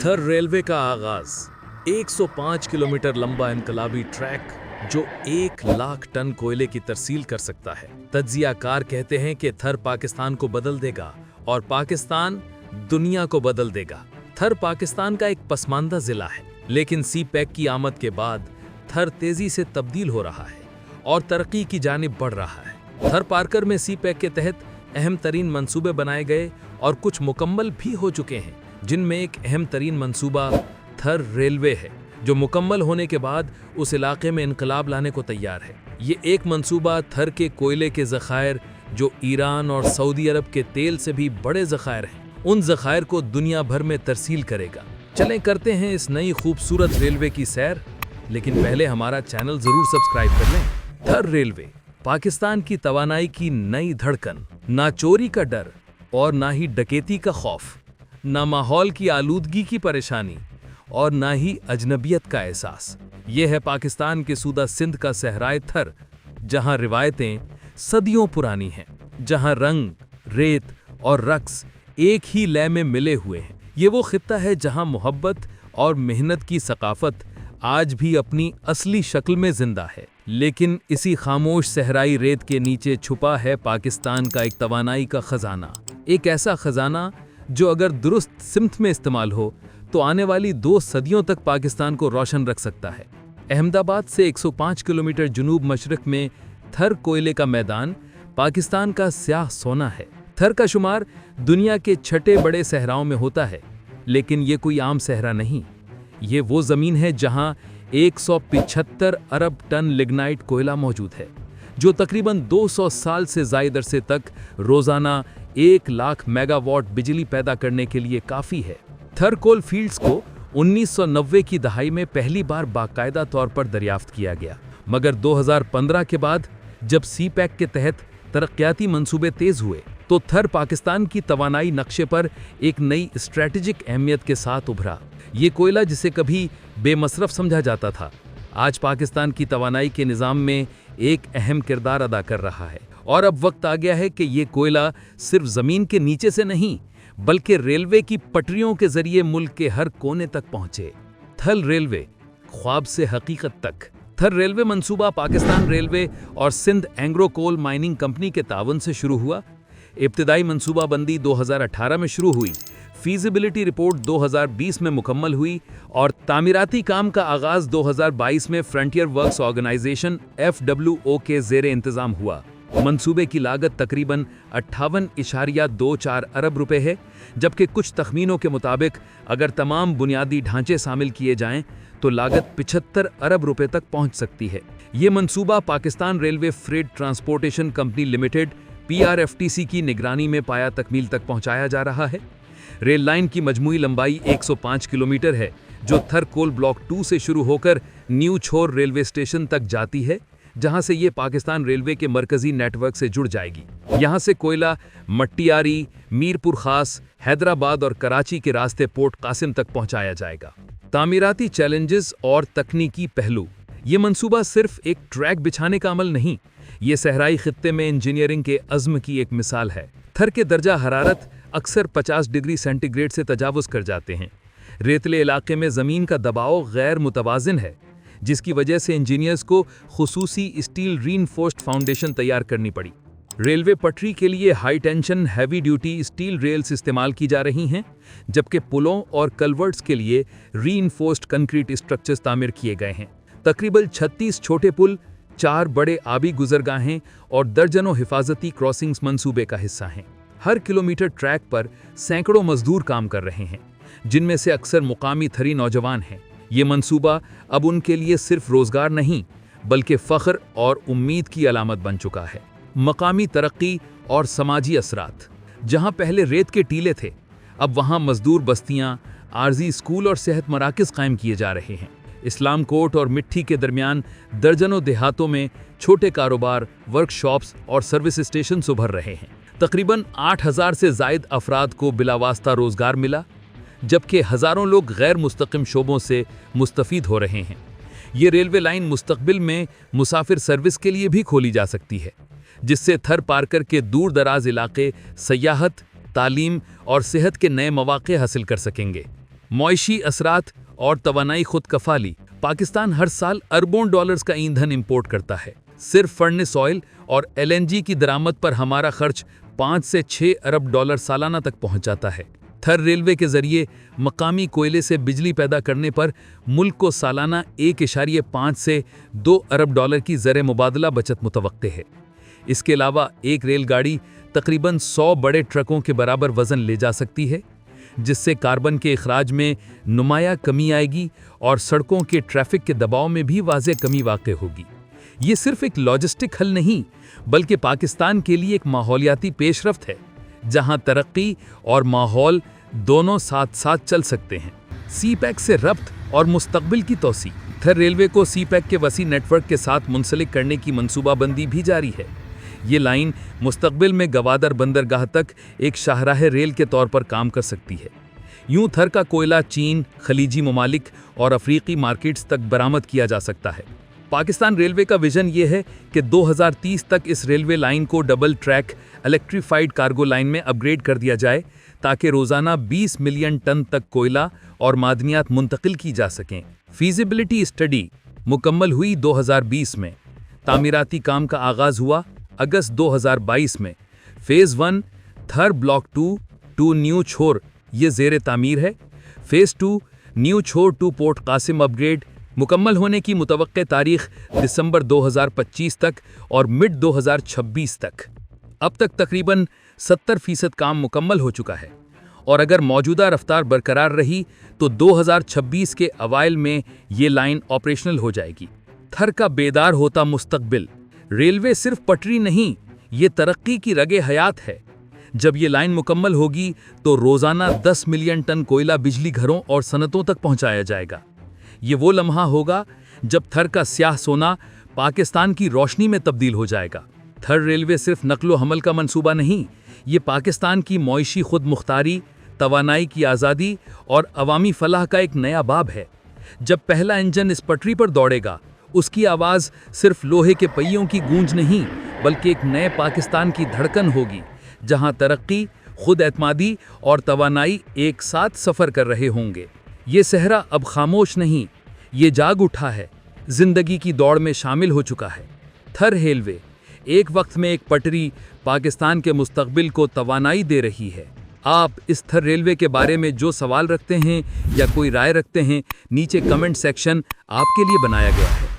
थर रेलवे का आगाज 105 किलोमीटर लंबा इनकलाबी ट्रैक जो 1 लाख टन कोयले की तरसील कर सकता है। तज्जियाकार कहते हैं कि थर पाकिस्तान को बदल देगा और पाकिस्तान दुनिया को बदल देगा। थर पाकिस्तान का एक पसमानदा जिला है, लेकिन सी पैक की आमद के बाद थर तेजी से तब्दील हो रहा है और तरक्की की जानिब बढ़ रहा है। थर पार्कर में सी पैक के तहत अहम तरीन मंसूबे बनाए गए और कुछ मुकम्मल भी हो चुके हैं, जिनमें एक अहम तरीन मंसूबा थर रेलवे है, जो मुकम्मल होने के बाद उस इलाके में इनकलाब लाने को तैयार है। ये एक मंसूबा थर के कोयले के ज़खायर, जो ईरान और सऊदी अरब के तेल से भी बड़े ज़खायर हैं, उन ज़खायर को दुनिया भर में तरसील करेगा। चलें करते हैं इस नई खूबसूरत रेलवे की सैर, लेकिन पहले हमारा चैनल ज़रूर सब्सक्राइब कर लें। थर रेलवे पाकिस्तान की तवानाई की नई धड़कन, ना चोरी का डर और ना ही डकैती का खौफ, ना माहौल की आलूदगी की परेशानी और ना ही अजनबियत का एहसास। ये है पाकिस्तान के सूदा सिंध का सहराए थर, जहां रिवायतें सदियों पुरानी हैं, जहां रंग, रेत और रक्स एक ही लय में मिले हुए हैं। ये वो खित्ता है जहां मोहब्बत और मेहनत की सकाफत आज भी अपनी असली शक्ल में जिंदा है। लेकिन इसी खामोश सहराई रेत के नीचे छुपा है पाकिस्तान का एक तवानाई का खजाना, एक ऐसा खजाना जो अगर दुरुस्त सिमत में इस्तेमाल हो तो आने वाली 2 सदियों तक पाकिस्तान को रोशन रख सकता है। अहमदाबाद से 105 किलोमीटर जुनूब मशरक में थर कोयले का मैदान पाकिस्तान का स्याह सोना है। थर का शुमार दुनिया के 6ठे बड़े सहराओं में होता है, लेकिन ये कोई आम सहरा नहीं। ये वो जमीन है जहां 175 अरब टन लिग्नाइट कोयला मौजूद है, जो तकरीबन 200 साल से ज़ायद अरसे तक रोजाना 1 लाख मेगावाट बिजली पैदा करने के लिए काफ़ी है। थर कोल फील्ड्स को 1990 की दहाई में पहली बार बाकायदा तौर पर दरियाफ्त किया गया, मगर 2015 के बाद जब सी पैक के तहत तरक्याती मंसूबे तेज हुए तो थर पाकिस्तान की तवानाई नक्शे पर एक नई स्ट्रैटेजिक अहमियत के साथ उभरा। ये कोयला जिसे कभी बेमसरफ समझा जाता था, आज पाकिस्तान की तवानाई के निज़ाम में एक अहम किरदार अदा कर रहा है। और अब वक्त आ गया है कि ये कोयला सिर्फ ज़मीन के नीचे से नहीं, बल्कि रेलवे की पटरियों के जरिए मुल्क के हर कोने तक पहुंचे। थर रेलवे ख्वाब से हकीकत तक। थर रेलवे मंसूबा पाकिस्तान रेलवे और Sindh Engro coal mining company के तावन से शुरू हुआ। इब्तिदाई मंसूबा बंदी 2018 में शुरू हुई, फीजिबिलिटी रिपोर्ट 2020 में मुकम्मल हुई और तामीराती काम का आगाज 2022 में फ्रंटियर वर्क्स ऑर्गेनाइजेशन FWO के ज़ेरे इंतज़ाम हुआ। मंसूबे की लागत तकरीबन 58.24 अरब रुपए है, जबकि कुछ तखमीनों के मुताबिक अगर तमाम बुनियादी ढांचे शामिल किए जाएं तो लागत 75 अरब रुपए तक पहुंच सकती है। ये मंसूबा Pakistan railway freight transportation company limited PRFTC की निगरानी में पाया तकमील तक पहुंचाया जा रहा है। रेल लाइन की मजमूई लंबाई 105 किलोमीटर है, जो थर कोल ब्लॉक 2 से शुरू होकर न्यू छोर रेलवे स्टेशन तक जाती है, जहां से ये पाकिस्तान रेलवे के मरकजी नेटवर्क से जुड़ जाएगी। यहां से कोयला मट्टियारी, मीरपुर खास, हैदराबाद और कराची के रास्ते पोर्ट कासिम तक पहुंचाया जाएगा। तामीराती चैलेंजेस और तकनीकी पहलू। ये मंसूबा सिर्फ एक ट्रैक बिछाने का अमल नहीं, ये सहराई खित्ते में इंजीनियरिंग के अज़्म की एक मिसाल है। थर के दर्जा हरारत अक्सर 50 डिग्री सेंटीग्रेड से तजावुज़ कर जाते हैं। रेतले इलाके में ज़मीन का दबाव गैर मुतवाज़िन है, जिसकी वजह से इंजीनियर्स को खुसूसी स्टील रीइंफोर्स्ड फाउंडेशन तैयार करनी पड़ी। रेलवे पटरी के लिए high tension heavy duty steel rails इस्तेमाल की जा रही हैं, जबकि पुलों और कल्वर्ट्स के लिए रीइंफोर्स्ड कंक्रीट स्ट्रक्चर्स तामीर किए गए हैं। तकरीबन 36 छोटे पुल, 4 बड़े आबी गुजरगाहें और दर्जनों हिफाजती क्रॉसिंग्स मंसूबे का हिस्सा हैं। हर किलोमीटर ट्रैक पर सैकड़ों मजदूर काम कर रहे हैं, जिनमें से अक्सर मुकामी थरी नौजवान हैं। ये मंसूबा अब उनके लिए सिर्फ रोजगार नहीं, बल्कि फ़ख्र और उम्मीद की अलामत बन चुका है। मकामी तरक्की और समाजी असरात। जहां पहले रेत के टीले थे, अब वहां मजदूर बस्तियां, आर्जी स्कूल और सेहत मराकज़ कायम किए जा रहे हैं। इस्लाम कोट और मिट्टी के दरमियान दर्जनों देहातों में छोटे कारोबार, वर्कशॉप्स और सर्विस स्टेशन उभर रहे हैं। तकरीबन 8000 से ज़ायद अफराद को बिलावास्ता रोजगार मिला, जबकि हज़ारों लोग गैर मुस्तकिम शोबों से मुस्तफ़ीद हो रहे हैं। ये रेलवे लाइन मुस्तकबिल में मुसाफिर सर्विस के लिए भी खोली जा सकती है, जिससे थर पार्कर के दूर दराज इलाके सयाहत, तालीम और सेहत के नए मौक़े हासिल कर सकेंगे। मौइशी असरात और तवानाई खुद कफाली। पाकिस्तान हर साल अरबों डॉलर्स का ईंधन इंपोर्ट करता है। सिर्फ फर्नेस ऑयल और एलएनजी की दरामद पर हमारा खर्च 5 से 6 अरब डॉलर सालाना तक पहुंच जाता है। थर रेलवे के जरिए मकामी कोयले से बिजली पैदा करने पर मुल्क को सालाना 1.5 से 2 अरब डॉलर की ज़र मुबादला बचत मुतवक्के है। इसके अलावा एक रेलगाड़ी तकरीबन 100 बड़े ट्रकों के बराबर वज़न ले जा सकती है, जिससे कार्बन के अखराज में नुमाया कमी आएगी और सड़कों के ट्रैफिक के दबाव में भी वाज़ेह कमी वाक़ होगी। ये सिर्फ एक लॉजिस्टिक हल नहीं, बल्कि पाकिस्तान के लिए एक माहौलियाती पेशरफ्त है, जहां तरक्की और माहौल दोनों साथ साथ चल सकते हैं। सी पैक से रब्त और मुस्तकबिल की तौसी। थर रेलवे को सी पैक के वसी नेटवर्क के साथ मुंसलिक करने की मनसूबाबंदी भी जारी है। ये लाइन मुस्तकबिल में गवादर बंदरगाह तक एक शाहराह रेल के तौर पर काम कर सकती है। यूं थर का कोयला चीन, खलीजी ममालिक और अफ्रीकी मार्केट्स तक बरामद किया जा सकता है। पाकिस्तान रेलवे का विजन ये है कि 2030 तक इस रेलवे लाइन को double track electrified cargo line में अपग्रेड कर दिया जाए, ताकि रोज़ाना 20 मिलियन टन तक कोयला और मादनियात मुंतकिल की जा सकें। फीजिबिलिटी स्टडी मुकम्मल हुई 2020 में। तामीराती काम का आगाज़ हुआ अगस्त 2022 में। फ़ेज़ 1 थर ब्लॉक 2 न्यू छोर ये ज़ेर तामीर है। फ़ेज़ 2 न्यू छोर 2 पोर्ट कासिम अपग्रेड मुकम्मल होने की मुतवक्के तारीख दिसंबर 2025 तक और मिड 2026 तक। अब तक तकरीबन 70% काम मुकम्मल हो चुका है और अगर मौजूदा रफ्तार बरकरार रही तो 2026 के अवाइल में ये लाइन ऑपरेशनल हो जाएगी। थर का बेदार होता मुस्तकबिल। रेलवे सिर्फ पटरी नहीं, ये तरक्की की रगे हयात है। जब ये लाइन मुकम्मल होगी तो रोज़ाना 10 मिलियन टन कोयला बिजली घरों और सनतों तक पहुंचाया जाएगा। ये वो लम्हा होगा जब थर का स्याह सोना पाकिस्तान की रोशनी में तब्दील हो जाएगा। थर रेलवे सिर्फ नकलो हमल का मंसूबा नहीं, ये पाकिस्तान की मौइशी खुद मुख्तारी, तवानाई की आज़ादी और अवामी फलाह का एक नया बाब है। जब पहला इंजन इस पटरी पर दौड़ेगा, उसकी आवाज़ सिर्फ लोहे के पहियों की गूंज नहीं, बल्कि एक नए पाकिस्तान की धड़कन होगी, जहां तरक्की, खुद एतमादी और तवानाई एक साथ सफ़र कर रहे होंगे। ये सहरा अब खामोश नहीं, ये जाग उठा है, जिंदगी की दौड़ में शामिल हो चुका है। थर रेलवे एक वक्त में एक पटरी पाकिस्तान के मुस्तकबिल को तवानाई दे रही है। आप इस थर रेलवे के बारे में जो सवाल रखते हैं या कोई राय रखते हैं, नीचे कमेंट सेक्शन आपके लिए बनाया गया है।